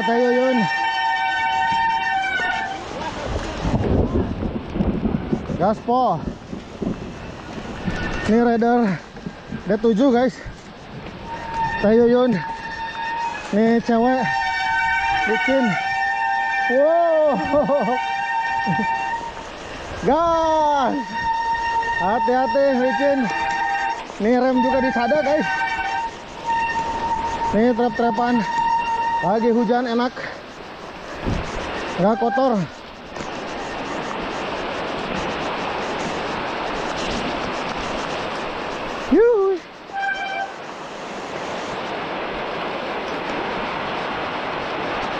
Teh Yuyun. Gaspol. Ini rider D7 guys. Teh Yuyun. Nih cewek licin. Wow. Gas. Hati-hati licin. Nih rem juga disada guys. Nih trep-trepan. Lagi hujan enak. Nggak kotor.